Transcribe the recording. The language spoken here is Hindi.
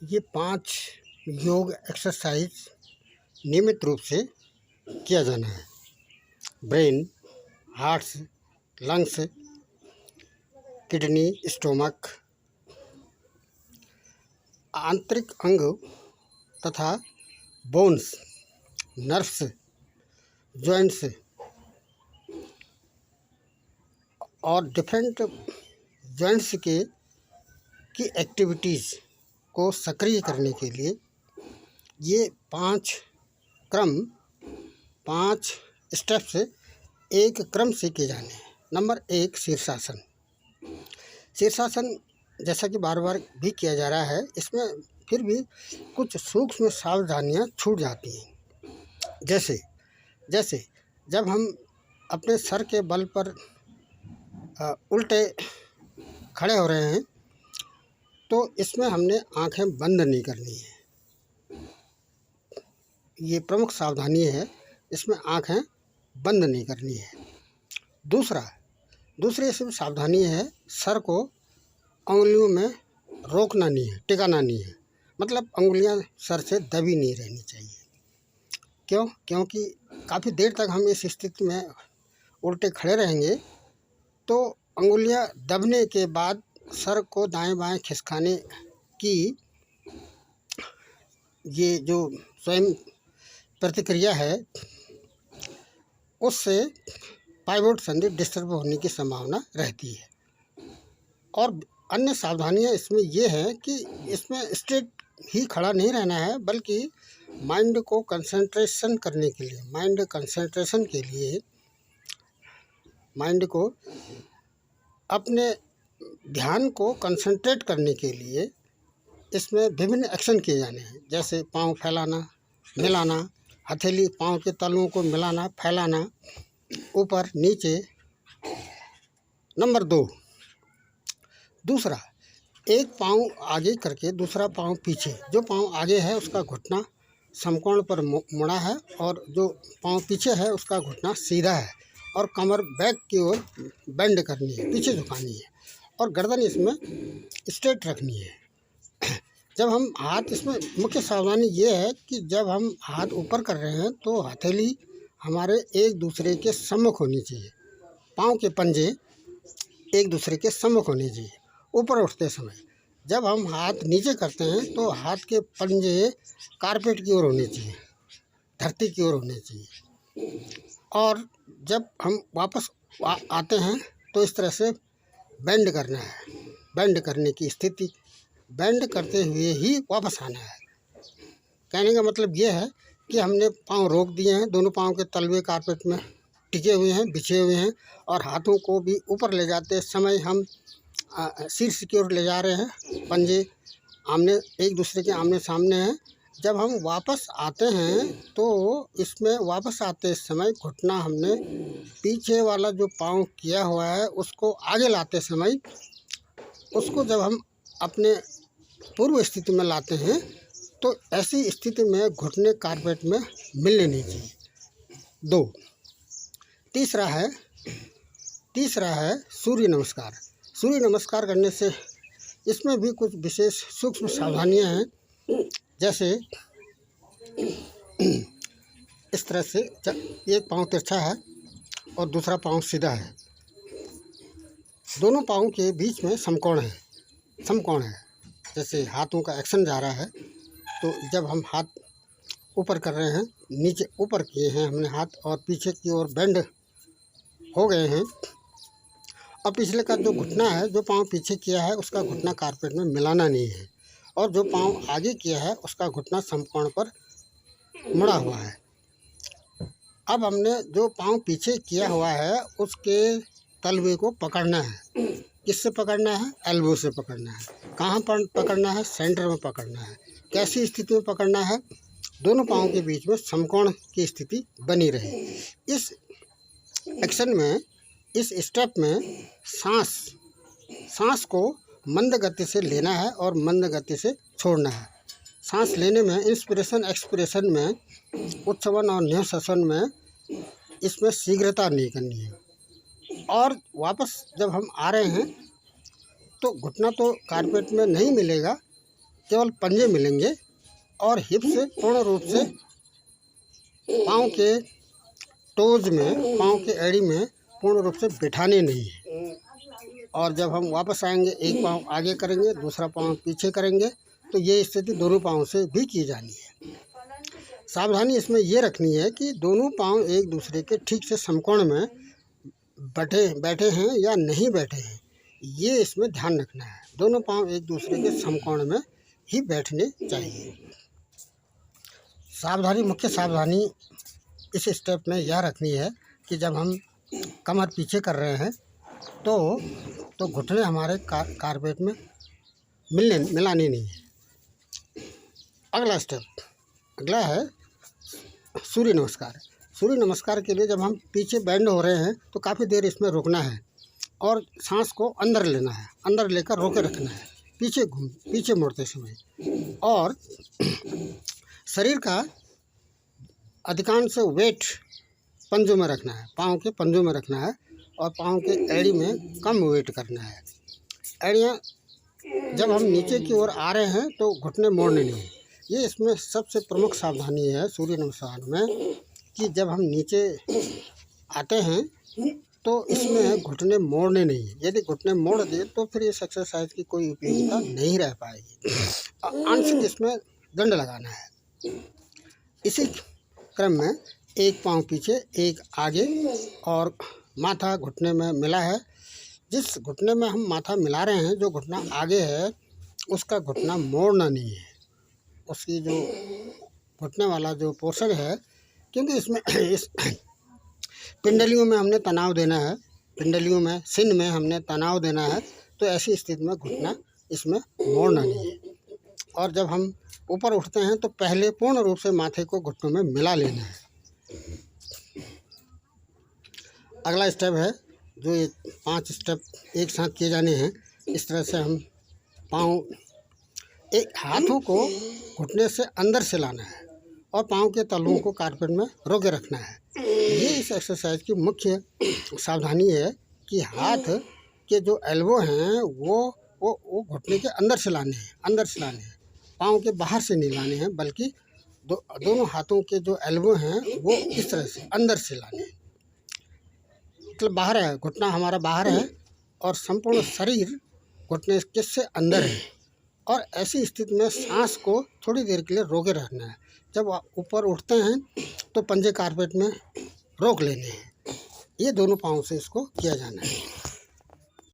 ये 5 योग एक्सरसाइज नियमित रूप से किया जाना है। Brain, hearts, lungs, kidney, stomach, आंतरिक अंग तथा बोन्स, नर्व्स, जॉइंट्स और डिफरेंट जॉइंट्स की एक्टिविटीज़ को सक्रिय करने के लिए ये 5 स्टेप्स एक क्रम से किए जाने हैं। नंबर 1, शीर्षासन। शीर्षासन जैसा कि बार बार भी किया जा रहा है, इसमें फिर भी कुछ सूक्ष्म सावधानियां छूट जाती हैं। जैसे जब हम अपने सर के बल पर उल्टे खड़े हो रहे हैं तो इसमें हमने आंखें बंद नहीं करनी है। ये प्रमुख सावधानी है, इसमें आंखें बंद नहीं करनी है। दूसरी इसमें सावधानी है, सर को उंगलियों में रोकना नहीं है, टिकाना नहीं है। मतलब उंगलियां सर से दबी नहीं रहनी चाहिए। क्योंकि काफ़ी देर तक हम इस स्थिति में उल्टे खड़े रहेंगे तो उंगलियां दबने के बाद सर को दाएं बाएं खिसकाने की ये जो स्वयं प्रतिक्रिया है, उससे पाइवोट संधि डिस्टर्ब होने की संभावना रहती है। और अन्य सावधानियां इसमें ये है कि इसमें स्ट्रेट ही खड़ा नहीं रहना है, बल्कि माइंड को अपने ध्यान को कंसंट्रेट करने के लिए इसमें विभिन्न एक्शन किए जाने हैं। जैसे पांव फैलाना, मिलाना, हथेली पांव के तलुओं को मिलाना, फैलाना, ऊपर नीचे। नंबर 2, दूसरा, एक पांव आगे करके दूसरा पांव पीछे। जो पांव आगे है उसका घुटना समकोण पर मुड़ा है और जो पांव पीछे है उसका घुटना सीधा है और कमर बैक की ओर बेंड करनी है, पीछे झुकानी है और गर्दन इसमें स्ट्रेट रखनी है। जब हम हाथ, इसमें मुख्य सावधानी ये है कि जब हम हाथ ऊपर कर रहे हैं तो हथेली हमारे एक दूसरे के सम्मुख होनी चाहिए, पाँव के पंजे एक दूसरे के सम्मुख होने चाहिए ऊपर उठते समय। जब हम हाथ नीचे करते हैं तो हाथ के पंजे कारपेट की ओर होने चाहिए, धरती की ओर होने चाहिए। और जब हम वापस आते हैं तो इस तरह से बेंड करना है, बेंड करने की स्थिति, बेंड करते हुए ही वापस आना है। कहने का मतलब ये है कि हमने पांव रोक दिए हैं, दोनों पांव के तलवे कारपेट में टिके हुए हैं, बिछे हुए हैं और हाथों को भी ऊपर ले जाते समय हम शीर्ष की ओर ले जा रहे हैं, पंजे एक दूसरे के आमने सामने हैं। जब हम वापस आते हैं तो इसमें वापस आते समय घुटना हमने पीछे वाला जो पांव किया हुआ है उसको आगे लाते समय, उसको जब हम अपने पूर्व स्थिति में लाते हैं तो ऐसी स्थिति में घुटने कारपेट में मिलने नहीं चाहिए। 2, तीसरा है सूर्य नमस्कार। सूर्य नमस्कार करने से इसमें भी कुछ विशेष सूक्ष्म सावधानियां हैं। जैसे इस तरह से एक पांव तिरछा है और दूसरा पांव सीधा है, दोनों पांव के बीच में समकोण है। जैसे हाथों का एक्शन जा रहा है तो जब हम हाथ ऊपर कर रहे हैं, नीचे ऊपर किए हैं हमने हाथ और पीछे की ओर बेंड हो गए हैं और पिछले का जो घुटना है, जो पांव पीछे किया है उसका घुटना कारपेट में मिलाना नहीं है और जो पांव आगे किया है उसका घुटना समकोण पर मुड़ा हुआ है। अब हमने जो पांव पीछे किया हुआ है उसके तलवे को पकड़ना है। किससे पकड़ना है? एल्बो से पकड़ना है। कहाँ पर पकड़ना है? सेंटर में पकड़ना है। कैसी स्थिति में पकड़ना है? दोनों पांव के बीच में समकोण की स्थिति बनी रहे। इस एक्शन में, इस स्टेप में सांस को मंद गति से लेना है और मंद गति से छोड़ना है। सांस लेने में इंस्पिरेशन एक्सपिरेशन में, उच्छवन और निःश्वासन में इसमें शीघ्रता नहीं करनी है। और वापस जब हम आ रहे हैं तो घुटना तो कारपेट में नहीं मिलेगा, केवल पंजे मिलेंगे और हिप्स पूर्ण रूप से पाँव के टोज में, पाँव के एड़ी में पूर्ण रूप से बिठाने नहीं है। और जब हम वापस आएंगे, एक पाँव आगे करेंगे, दूसरा पाँव पीछे करेंगे, तो ये स्थिति दोनों पाँव से भी की जानी है। सावधानी इसमें ये रखनी है कि दोनों पाँव एक दूसरे के ठीक से समकोण में बैठे हैं या नहीं बैठे हैं, ये इसमें ध्यान रखना है। दोनों पाँव एक दूसरे के समकोण में ही बैठने चाहिए। सावधानी, मुख्य सावधानी इस स्टेप में यह रखनी है कि जब हम कमर पीछे कर रहे हैं तो घुटने हमारे कारपेट में मिलाने नहीं है। अगला है सूर्य नमस्कार। सूर्य नमस्कार के लिए जब हम पीछे बेंड हो रहे हैं तो काफ़ी देर इसमें रुकना है और सांस को अंदर लेना है, अंदर लेकर रोके रखना है पीछे मुड़ते समय। और शरीर का अधिकांश वेट पंजों में रखना है, पाँव के पंजों में रखना है और पाँव के एड़ी में कम वेट करना है। एड़ियाँ जब हम नीचे की ओर आ रहे हैं तो घुटने मोड़ने नहीं है। ये इसमें सबसे प्रमुख सावधानी है सूर्य नमस्कार में कि जब हम नीचे आते हैं तो इसमें घुटने मोड़ने नहीं है। यदि घुटने मोड़ दिए तो फिर इस एक्सरसाइज की कोई उपयोगिता नहीं रह पाएगी। आंशिक इसमें दंड लगाना है। इसी क्रम में एक पाँव पीछे, एक आगे और माथा घुटने में मिला है। जिस घुटने में हम माथा मिला रहे हैं, जो घुटना आगे है, उसका घुटना मोड़ना नहीं है। उसकी जो घुटने वाला जो पोर्शन है, क्योंकि इसमें इस पिंडलियों में हमने तनाव देना है, पिंडलियों में, सिन में हमने तनाव देना है, तो ऐसी स्थिति में घुटना इसमें मोड़ना नहीं है। और जब हम ऊपर उठते हैं तो पहले पूर्ण रूप से माथे को घुटनों में मिला लेना है। अगला स्टेप है, जो ये 5 स्टेप एक साथ किए जाने हैं। इस तरह से हम हाथों को घुटने से अंदर से लाना है और पाँव के तलुओं को कारपेट में रोके रखना है। ये इस एक्सरसाइज की मुख्य सावधानी है कि हाथ के जो एल्बो हैं वो घुटने के अंदर से लाने हैं, पाँव के बाहर से नहीं लाने हैं, बल्कि दोनों हाथों के जो एल्बो हैं वो इस तरह से अंदर से लाने हैं। मतलब बाहर है, घुटना हमारा बाहर है और संपूर्ण शरीर घुटने के से अंदर है। और ऐसी स्थिति में सांस को थोड़ी देर के लिए रोके रखना है। जब ऊपर उठते हैं तो पंजे कारपेट में रोक लेने हैं। ये दोनों पाँव से इसको किया जाना है।